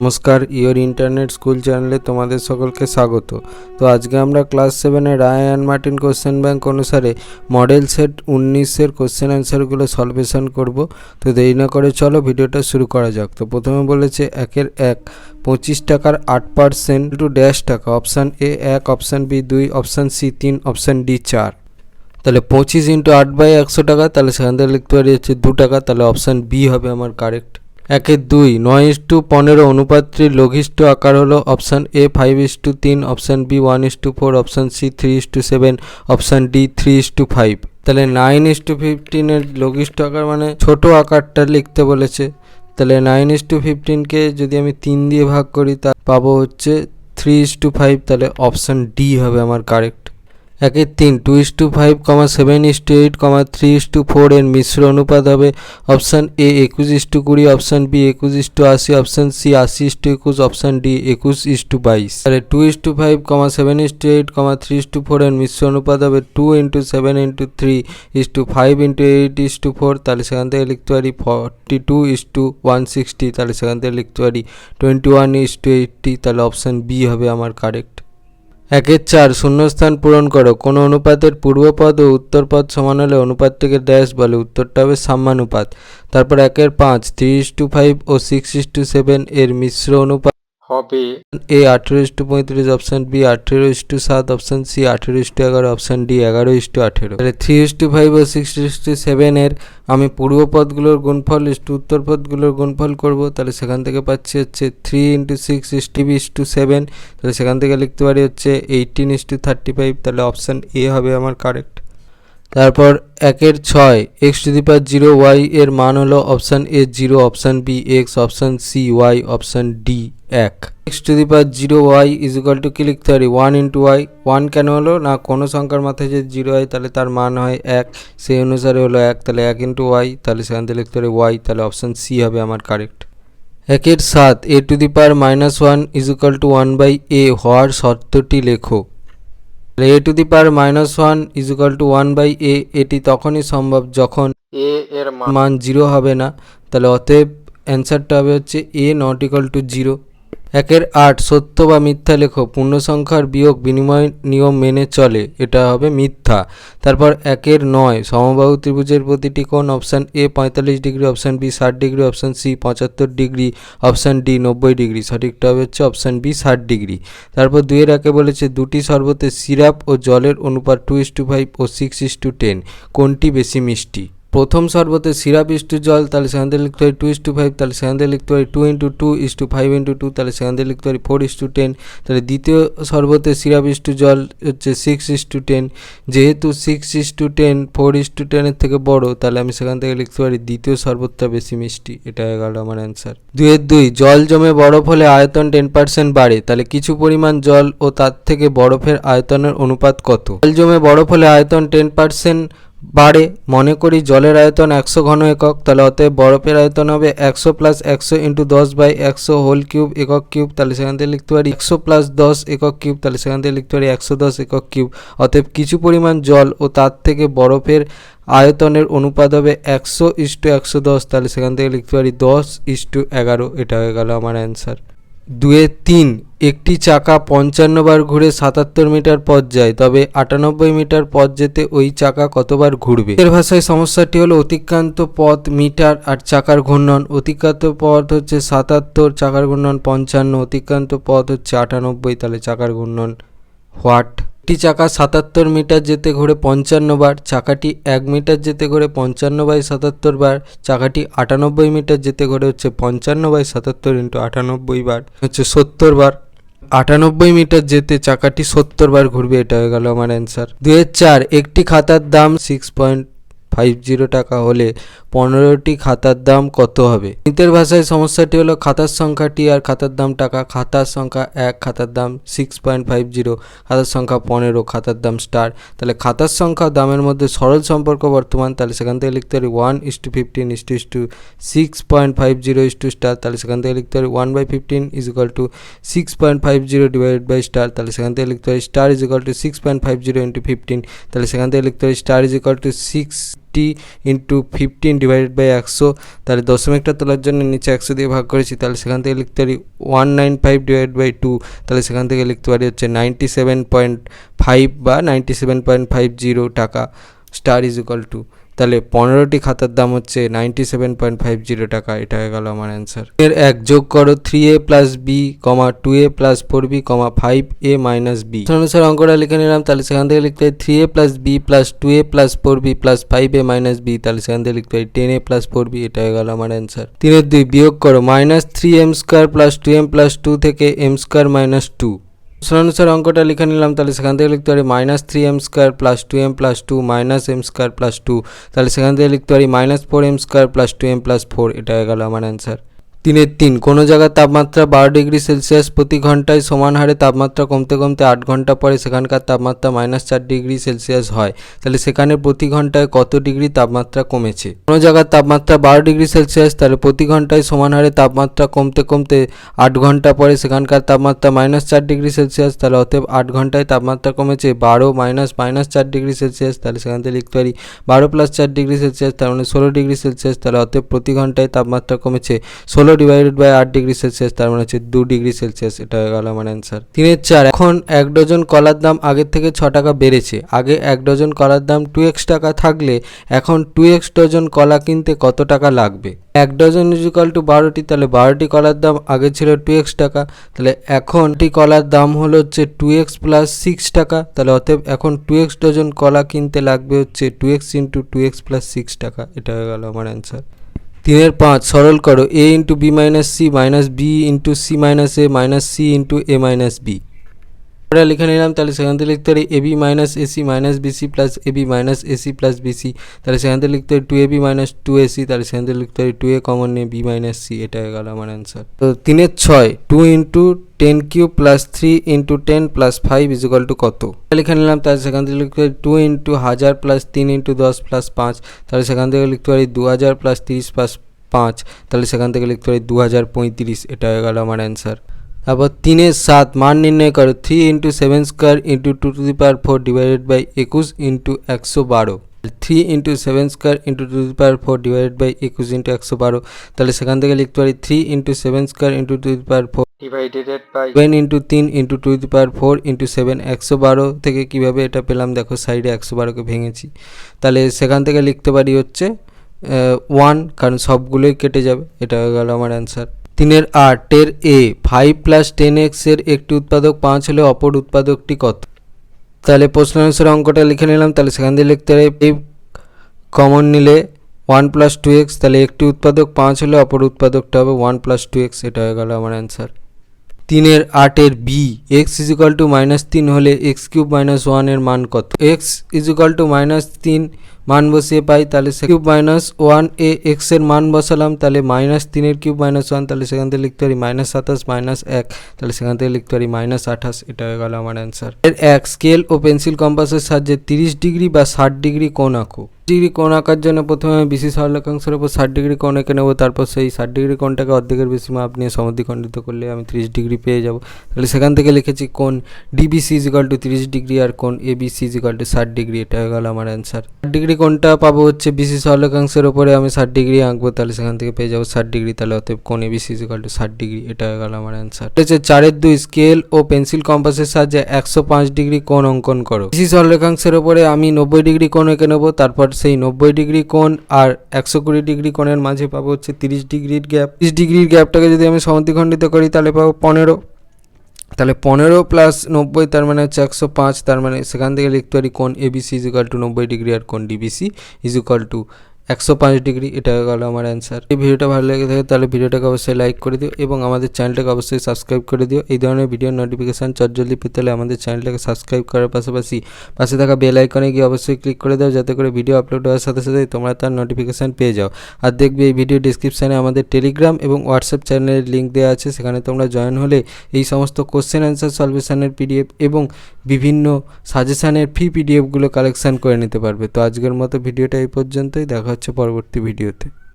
নমস্কার, your internet school চ্যানেলে তোমাদের সকলকে স্বাগত। তো আজকে আমরা ক্লাস 7-এর Ray and Martin question bank অনুসারে মডেল সেট 19-এর কোশ্চেন অ্যান্সারগুলো সলভেশন করব। তো দেরি না করে চলো ভিডিওটা শুরু করা যাক। তো প্রথমে বলেছে 1 25 টাকার 8% টু ড্যাশ টাকা। Option A 1, option B 2, option C 3, option D 4। তাহলে 25 × 8/100 টাকা, তাহলে সেখান থেকে লিখতে পারি হচ্ছে 2 টাকা। তাহলে অপশান বি হবে আমার কারেক্ট। 1/2 9:15 অনুপাতটির লঘিষ্ঠ আকার হলো option A 5:3, option B 1:4, option C 3:7, option D 3:5। তাহলে 9:15 লঘিষ্ঠ আকার মানে ছোট আকারটা লিখতে বলেছে। তাহলে 9:15কে যদি আমি 3 দিয়ে ভাগ করি তা পাবো হচ্ছে 3:5। তাহলে অপশান ডি হবে আমার কারেক্ট। 1/3 2:5, 7:8, 3:4 এর মিশ্র অনুপাত হবে option A 21:20, option B 21:80, option C 80:21, option D 21:22। তাহলে 2:5, 7:8, 3:4 এর মিশ্র অনুপাত হবে 2 × 7 × 3 5 × 8:4। তাহলে সেখান থেকে লিখতে পারি 42:160। তাহলে সেখান থেকে লিখতে পারি 21:80। তাহলে অপশান বি হবে আমার কারেক্ট। 1/4 শূন্যস্থান পূরণ করো। কোনো অনুপাতের পূর্বপদ ও উত্তরপদ সমান হলে অনুপাতটিকে ড্যাশ বলে। উত্তরটা হবে সাম্যানুপাত। তারপর 1/5 3:5 ও 6:7 এর মিশ্র অনুপাত হবে A 18:35, option B 18:7, option C 18:11, option D 11:18। তাহলে 3:5 ও 6:7 এর আমি পূর্বপদগুলোর গুণফল উত্তরপদগুলোর গুণফল করব। তাহলে সেখান থেকে পাচ্ছি হচ্ছে 3 × 6 = 7। তাহলে সেখান থেকে লিখতে পারি হচ্ছে 18:35। তাহলে অপশান এ হবে আমার কারেক্ট। তারপর 1/6 x⁴y এর মান হলো option A 0, option B x, option C y, option D 1। x⁴y = কি লিখতে পারি 1 × y। 1 কেন হলো না, কোনো সংখ্যার মাথায় যদি 0 হয় তাহলে তার মান হয় 1, সেই অনুসারে হলো 1। তাহলে 1 × y, তাহলে সেখান থেকে লিখতে পারি y। তাহলে অপশান সি হবে আমার কারেক্ট। 1/7 a⁻−1 = 1/a হওয়ার শর্তটি লেখো। a⁻−1 = 1/a এটি তখনই সম্ভব যখন a এর মান 0 হবে না। তাহলে অতএব অ্যান্সারটা হবে হচ্ছে a ≠ 0। 1/8 সত্য বা মিথ্যা লেখো। পূর্ণ সংখ্যার বিয়োগ বিনিময় নিয়ম মেনে চলে, এটা হবে মিথ্যা। তারপর 1/9 সমবাহু ত্রিভুজের প্রতিটি কোণ option A 45°, option B 60°, option C 75°, option D 90°। সঠিকটা হবে হচ্ছে অপশান বি 60°। তারপর 2-1 বলেছে দুটি শরবতে সিরাপ ও জলের অনুপাত 2:5 ও 6:10 কোনটি বেশি মিষ্টি। প্রথম শরবতে সিরাপ জল, তাহলে সেখান থেকে লিখতে পারি 2:5। তাহলে সেখান থেকে লিখতে পারি 2 × 2 = 5 × 2। তাহলে সেখান থেকে লিখতে পারি 4:10। তাহলে দ্বিতীয় শরবতে সিরাপ জল হচ্ছে 6:10। যেহেতু 6:10 4:10 এর থেকে বড়, তাহলে আমি সেখান থেকে লিখতে পারি দ্বিতীয় শরবতটা বেশি মিষ্টি। এটা হয়ে গেল আমার অ্যান্সার। 2-2 জল জমে বরফ হলে আয়তন 10% বাড়ে। তাহলে কিছু পরিমাণ জল ও তার থেকে বরফের আয়তনের অনুপাত কত। জল জমে বরফ হলে আয়তন 10% বাড়ে। মনে করি জলের আয়তন 100 ঘন একক। তাহলে অতএব বরফের আয়তন হবে 100 + 100 × 10/100 হোল কিউব একক কিউব। তাহলে সেখান থেকে লিখতে পারি 100 + 10 একক কিউব। তাহলে সেখান থেকে লিখতে পারি 110 একক কিউব। অতএব কিছু পরিমাণ জল ও তার থেকে বরফের আয়তনের অনুপাত হবে 100:110। তাহলে সেখান থেকে লিখতে পারি 10:11। এটা হয়ে গেল আমার অ্যান্সার। 2-3 একটি চাকা 55 বার ঘুরে 77 মিটার পথ যায়, তবে 98 মিটার পথ যেতে ওই চাকা কতবার ঘুরবে। এর ভাষায় সমস্যাটি হলো অতিক্রান্ত পথ মিটার আর চাকার ঘূর্ণন। অতিক্রান্ত পথ হচ্ছে 77, চাকার ঘূর্ণন 55, অতিক্রান্ত পথ হচ্ছে 98, তাহলে চাকার ঘূর্ণন হোয়াট। একটি চাকা 77 মিটার যেতে ঘোরে 55 বার, চাকাটি 1 মিটার যেতে ঘোরে 55/77 বার, চাকাটি 98 মিটার যেতে ঘোরে হচ্ছে 55/77 × 98 বার হচ্ছে 70 বার। 98 মিটার যেতে চাকাটি 70 বার ঘুরবে। এটা হয়ে গেল আমার অ্যান্সার। 2-4 একটি খাতার দাম 6.50 টাকা হলে 15টি খাতার দাম কত হবে। গণিতের ভাষায় সমস্যাটি হলো খাতার সংখ্যাটি আর খাতার দাম টাকা। খাতার সংখ্যা 1, খাতার দাম 6.50, খাতার সংখ্যা 15, খাতার দাম স্টার। তাহলে খাতার সংখ্যা দামের মধ্যে সরল সম্পর্ক বর্তমান। তাহলে সেখান থেকে লিখতে পারি 1:15 6.50 স্টার। তাহলে সেখান থেকে লিখতে পারি 1/15 = 6.50 / স্টার। তাহলে সেখান থেকে লিখতে পারি স্টার = 6.50 × 15। তাহলে সেখান থেকে লিখতে পারি স্টার = 6 50 ইন্টু 15 ডিভাইডেড বাই 100, তাহলে দশমিকটা তোলার জন্য নিচে 100 দিয়ে ভাগ করেছি, তাহলে সেখান থেকে লিখতে পারি 195 ডিভাইডেড বাই 2, তাহলে সেখান থেকে লিখতে পারি হচ্ছে 97.5 বা 97.50 টাকা স্টার ইজ ইকুয়াল টু, তাহলে 15টি খাতার দাম হচ্ছে 97.50 টাকা। এটা হয়ে গেল আমার অ্যান্সার। এর এক যোগ করো 3a plus B, 2a plus 4b, 5a minus B. অনুসারে অঙ্কটা লিখে নিলাম, তাহলে সেখান থেকে লিখতে হয় 3a plus B plus 2a plus 4b plus 5a minus B, তাহলে সেখান থেকে লিখতে হয় 10a প্লাস 4b। এটা হয়ে গেল আমার অ্যান্সার। 3-2 বিয়োগ করো -3m square plus 2m plus 2 থেকে m স্কোয়ার মাইনাস 2। অনুসারে অঙ্কটা লিখে নিলাম, তাহলে সেখান থেকে লিখতে পারি -3m square plus 2m plus 2 minus m square plus 2, তাহলে সেখান থেকে লিখতে পারি -4m square plus 2m plus 4। এটা হয়ে গেল আমার অ্যান্সার। 3-3 কোনো জায়গার তাপমাত্রা 12 ডিগ্রি সেলসিয়াস প্রতি ঘন্টায় সমান হারে তাপমাত্রা কমতে কমতে 8 ঘন্টা পরে সেখানকার তাপমাত্রা -4 ডিগ্রি সেলসিয়াস হয়, তাহলে সেখানে প্রতি ঘন্টায় কত ডিগ্রি তাপমাত্রা কমেছে। কোনো জায়গার তাপমাত্রা 12 ডিগ্রি সেলসিয়াস, তাহলে প্রতি ঘন্টায় সমান হারে তাপমাত্রা কমতে কমতে 8 ঘন্টা পরে সেখানকার তাপমাত্রা -4 ডিগ্রি সেলসিয়াস, তাহলে অতএব 8 ঘন্টায় তাপমাত্রা কমেছে 12 -4 ডিগ্রি সেলসিয়াস, তাহলে সেখান থেকে লিখতে পারি 12 + 4 ডিগ্রি সেলসিয়াস, তার মানে 16 ডিগ্রি সেলসিয়াস, তাহলে অতএব প্রতি ঘন্টায় তাপমাত্রা কমেছে 16 ডিভাইডেড বাই 8 ডিগ্রি সেলসিয়াস, তার মানে হচ্ছে 2 ডিগ্রি সেলসিয়াস। এটা হয়ে গেল আমার অ্যান্সার। 3-4 এখন 1 ডজন কলার দাম আগের থেকে 6 টাকা বেড়েছে। আগে 1 ডজন কলার দাম 2x টাকা থাকলে এখন 2x ডজন কলা কিনতে কত টাকা লাগবে। 1 ডজন ইজ ইকুয়াল টু 12টি, তাহলে 12টি কলার দাম আগে ছিল 2x টাকা, তাহলে এখন কলার দাম হলো হচ্ছে 2x প্লাস 6 টাকা, তাহলে অতএব এখন 2x ডজন কলা কিনতে লাগবে হচ্ছে 2x ইন্টু 2x প্লাস 6 টাকা। এটা হয়ে গেল আমার অ্যান্সার। 3-5 সরল করো a into B minus C minus B into C minus A minus C into A minus B. এটা লিখে নিলাম, তাহলে সেখান থেকে লিখতে পারি ab minus AC minus BC plus AB minus AC plus BC, তাহলে সেখান থেকে লিখতে পারি 2ab মাইনাস 2ac, তাহলে সেখান থেকে লিখতে পারি 2a কমন নিয়ে b মাইনাস সি। এটা হয়ে গেল আমার অ্যান্সার। তো 3-6 2 into 10 cube plus 3 into 10 plus 5 is equal to কত। লিখে নিলাম, তাহলে সেখান থেকে লিখতে পারি 2 ইন্টু 1000 প্লাস 3 ইন্টু 10 প্লাস 5, তাহলে সেখান থেকে লিখতে পারি 2000 প্লাস 30 প্লাস 5, তাহলে সেখান থেকে লিখতে পারি 2035। এটা হয়ে গেল আমার অ্যান্সার। তারপর 3-7 মান নির্ণয় করো 3 into 7 square into 2⁴ divided by 21 into 112। 3 into 7 square into 2⁴ divided by 21 into 112, তাহলে সেখান থেকে লিখতে পারি 3 into 7 square into 2⁴ divided by 7 into 3 into 2⁴ into 7 112 থেকে কীভাবে এটা পেলাম দেখো, সাইডে 112কে ভেঙেছি, তাহলে সেখান থেকে লিখতে পারি হচ্ছে 1, কারণ সবগুলোই কেটে যাবে। এটা হয়ে গেল আমার অ্যান্সার। 3-8 এর a 5 প্লাস 10x এর একটি উৎপাদক 5 হলে অপর উৎপাদকটি কত। তাহলে প্রশ্ন অনুসারে অঙ্কটা লিখে নিলাম, তাহলে সেখান থেকে লিখতে পারি কমন নিলে 1 + 2x, তাহলে একটি উৎপাদক 5 হলে অপর উৎপাদকটা হবে 1 + 2x। এটা হয়ে গেল আমার অ্যান্সার। 3-8 এর b x = -3 হলে x³ - 1 এর মান কত। x = -3 মান বসিয়ে পাই, তাহলে কিউব -1 এ x এর মান বসালাম, তাহলে -3 এর কিউব -1, তাহলে সেখান থেকে লিখতে পারি -27 -1, তাহলে সেখান থেকে লিখতে পারি -28। এটা হয়ে গেল আমার অ্যান্সার। এর এক স্কেল ও পেন্সিল কম্পাসের সাহায্যে 30 ডিগ্রি বা 60 ডিগ্রি কোণ আঁকো। ডিগ্রি কোণ আঁকার জন্য প্রথমে আমি বিসি সরলরেখাংশের উপর 60 ডিগ্রি কোণ এঁকে নেবো, তারপর সেই 60 ডিগ্রি কোণটাকে অর্ধেকের বেশি মাপ নিয়ে সমদ্বিখণ্ডিত করলে আমি 30 ডিগ্রি পেয়ে যাব। তাহলে সেখান থেকে লিখেছি কোণ ডিবিসি = 30 ডিগ্রি আর কোণ এবিসি = 60 ডিগ্রি। এটা হয়ে গেল আমার অ্যান্সার। 60 ডিগ্রি কোণটা পাবো হচ্ছে বিসি সরলরেখাংশের উপরে আমি 60 ডিগ্রি আঁকবো, তাহলে সেখান থেকে পেয়ে যাবো 60 ডিগ্রি, তাহলে অতএব কোণ এবিসি = 60 ডিগ্রি। এটা হয়ে গেল আমার অ্যান্সার। হচ্ছে 4-2 স্কেল ও পেন্সিল কম্পাসের সাহায্যে 105 ডিগ্রি কোণ অঙ্কন করো। বিসি সরলরেখাংশের উপরে আমি 90 ডিগ্রি কোণ এঁকে নেবো, তারপর সেই 90 ডিগ্রি কোণ আর 120 ডিগ্রি কোণের মাঝে পাবো হচ্ছে 30 ডিগ্রির গ্যাপ। 30 ডিগ্রির গ্যাপটাকে যদি আমি সমদ্বিখণ্ডিত করি তাহলে পাবো 15, তাহলে 15 + 90 তার মানে হচ্ছে 105, তার মানে সেখান থেকে লিখতে পারি কোণ এবিসি = 90 ডিগ্রি আর কোণ ডিবিসি = 105 ডিগ্রি। এটা হয়ে গেল আমার অ্যান্সার। এই ভিডিওটা ভালো লেগে থাকে তাহলে ভিডিওটাকে অবশ্যই লাইক করে দিও এবং আমাদের চ্যানেলটাকে অবশ্যই সাবস্ক্রাইব করে দিও। এই ধরনের ভিডিওর নোটিফিকেশান চটজলদি পেতে হলে আমাদের চ্যানেলটাকে সাবস্ক্রাইব করার পাশাপাশি পাশে থাকা বেল আইকনে গিয়ে অবশ্যই ক্লিক করে দাও, যাতে করে ভিডিও আপলোড হওয়ার সাথে সাথে তোমরা তার নোটিফিকেশান পেয়ে যাও। আর দেখবে এই ভিডিও ডিসক্রিপশানে আমাদের টেলিগ্রাম এবং হোয়াটসঅ্যাপ চ্যানেলের লিঙ্ক দেওয়া আছে, সেখানে তোমরা জয়েন হলে এই সমস্ত কোশ্চেন অ্যান্সার সলভেশনের পিডিএফ এবং বিভিন্ন সাজেশানের ফ্রি পিডিএফগুলো কালেকশান করে নিতে পারবে। তো আজকের মতো ভিডিওটা এই পর্যন্তই, দেখা হচ্ছে পরবর্তী ভিডিওতে।